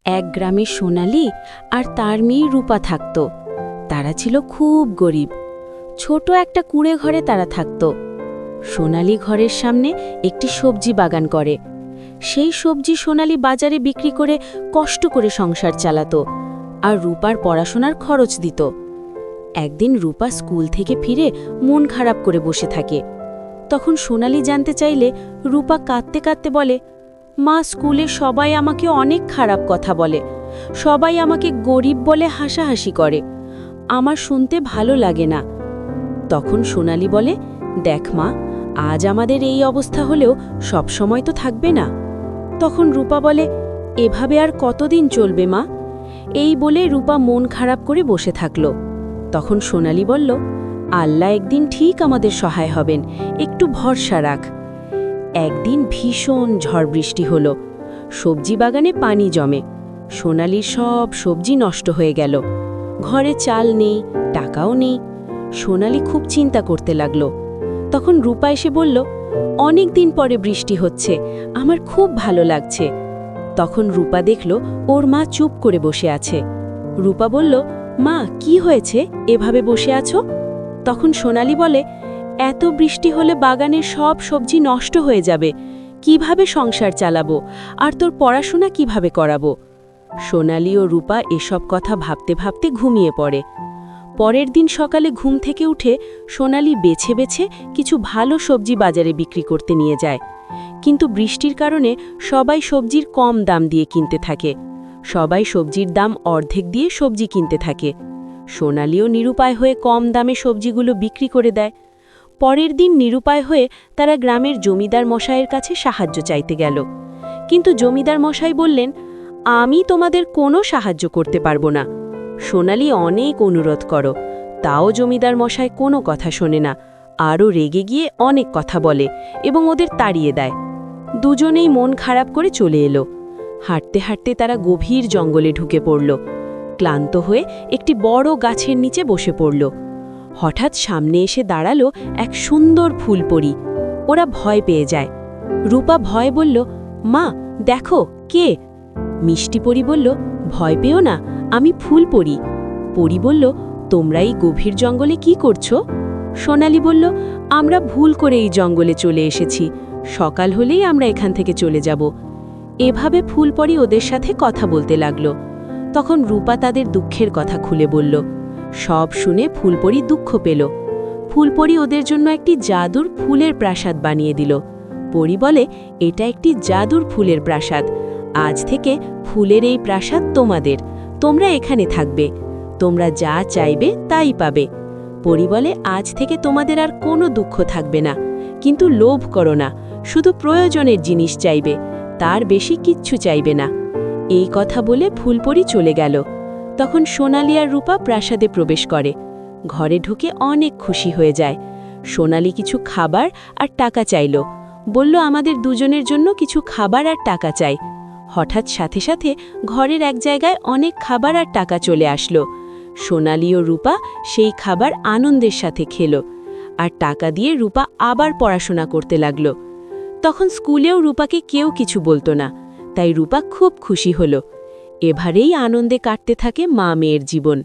এক গ্রামে সোনালি আর তার মেয়ে রূপা থাকত। তারা ছিল খুব গরিব। ছোট একটা কুঁড়ে ঘরে তারা থাকত। সোনালি ঘরের সামনে একটি সবজি বাগান করে। সেই সবজি সোনালি বাজারে বিক্রি করে কষ্ট করে সংসার চালাত আর রূপার পড়াশোনার খরচ দিত। একদিন রূপা স্কুল থেকে ফিরে মন খারাপ করে বসে থাকে। তখন সোনালি জানতে চাইলে রূপা কাঁদতে কাঁদতে বলে, মা, স্কুলে সবাই আমাকে অনেক খারাপ কথা বলে, সবাই আমাকে গরিব বলে হাসাহাসি করে, আমার শুনতে ভালো লাগে না। তখন সোনালি বলে, দেখ মা, আজ আমাদের এই অবস্থা হলেও সব সময় তো থাকবে না। তখন রূপা বলে, এভাবে আর কতদিন চলবে মা? এই বলে রূপা মন খারাপ করে বসে থাকল। তখন সোনালি বলল, আল্লাহ একদিন ঠিক আমাদের সহায় হবেন, একটু ভরসা রাখ। একদিন ভীষণ ঝড় বৃষ্টি হলো। সবজি বাগানে পানি জমে। সোনালির সব সবজি নষ্ট হয়ে গেল। ঘরে চাল নেই, টাকাও নেই। সোনালি খুব চিন্তা করতে লাগল। তখন রূপা এসে বলল, অনেক দিন পরে বৃষ্টি হচ্ছে, আমার খুব ভালো লাগছে। তখন রূপা দেখল ওর মা চুপ করে বসে আছে। রূপা বলল, মা, কি হয়েছে, এভাবে বসে আছো? তখন সোনালি বলে, এত বৃষ্টি হলে বাগানের সব সবজি নষ্ট হয়ে যাবে, কিভাবে সংসার চালাবো, আর তোর পড়াশোনা কিভাবে করাবো? সোনালি ও রূপা এসব কথা ভাবতে ভাবতে ঘুমিয়ে পড়ে। পরের দিন সকালে ঘুম থেকে উঠে সোনালি বেছে বেছে কিছু ভালো সবজি বাজারে বিক্রি করতে নিয়ে যায়। কিন্তু বৃষ্টির কারণে সবাই সবজির কম দাম দিয়ে কিনতে থাকে। সবাই সবজির দাম অর্ধেক দিয়ে সবজি কিনতে থাকে। সোনালিও নিরুপায় হয়ে কম দামে সবজিগুলো বিক্রি করে দেয়। পরের দিন নিরুপায় হয়ে তারা গ্রামের জমিদার মশাইয়ের কাছে সাহায্য চাইতে গেল। কিন্তু জমিদার মশাই বললেন, আমি তোমাদের কোনো সাহায্য করতে পারবো না। সোনালি অনেক অনুরোধ করো, তাও জমিদার মশাই কোনো কথা শোনে না, আরও রেগে গিয়ে অনেক কথা বলে এবং ওদের তাড়িয়ে দেয়। দুজনেই মন খারাপ করে চলে এলো। হাঁটতে হাঁটতে তারা গভীর জঙ্গলে ঢুকে পড়ল। ক্লান্ত হয়ে একটি বড় গাছের নিচে বসে পড়ল। হঠাৎ সামনে এসে দাঁড়ালো এক সুন্দর ফুলপরি। ওরা ভয় পেয়ে যায়। রূপা ভয় বলল, মা, দেখো কে? মিষ্টি পরি বলল, ভয় পেও না, আমি ফুলপরি। পরি বলল, তোমরা এই গভীর জঙ্গলে কি করছো? সোনালি বলল, আমরা ভুল করে এই জঙ্গলে চলে এসেছি, সকাল হলেই আমরা এখান থেকে চলে যাব। এভাবে ফুলপরি ওদের সাথে কথা বলতে লাগলো। তখন রূপা তাদের দুঃখের কথা খুলে বলল। সব শুনে ফুলপরি দুঃখ পেল। ফুলপরি ওদের জন্য একটি জাদুর ফুলের প্রাসাদ বানিয়ে দিল। পরি বলে, এটা একটি জাদুর ফুলের প্রাসাদ, আজ থেকে ফুলের এই প্রাসাদ তোমাদের, তোমরা এখানে থাকবে, তোমরা যা চাইবে তাই পাবে। পরি বলে, আজ থেকে তোমাদের আর কোনো দুঃখ থাকবে না, কিন্তু লোভ করো না, শুধু প্রয়োজনের জিনিস চাইবে, তার বেশি কিচ্ছু চাইবে না। এই কথা বলে ফুলপরি চলে গেল। তখন সোনালি আর রূপা প্রাসাদে প্রবেশ করে। ঘরে ঢুকে অনেক খুশি হয়ে যায়। সোনালি কিছু খাবার আর টাকা চাইল, বলল, আমাদের দুজনের জন্য কিছু খাবার আর টাকা চাই। হঠাৎ সাথে সাথে ঘরের এক জায়গায় অনেক খাবার আর টাকা চলে আসলো। সোনালি ও রূপা সেই খাবার আনন্দের সাথে খেল, আর টাকা দিয়ে রূপা আবার পড়াশোনা করতে লাগল। তখন স্কুলেও রূপাকে কেউ কিছু বলতো না, তাই রূপা খুব খুশি হল। এভাবেই আনন্দে কাটতে থাকে মা মেয়ের জীবন।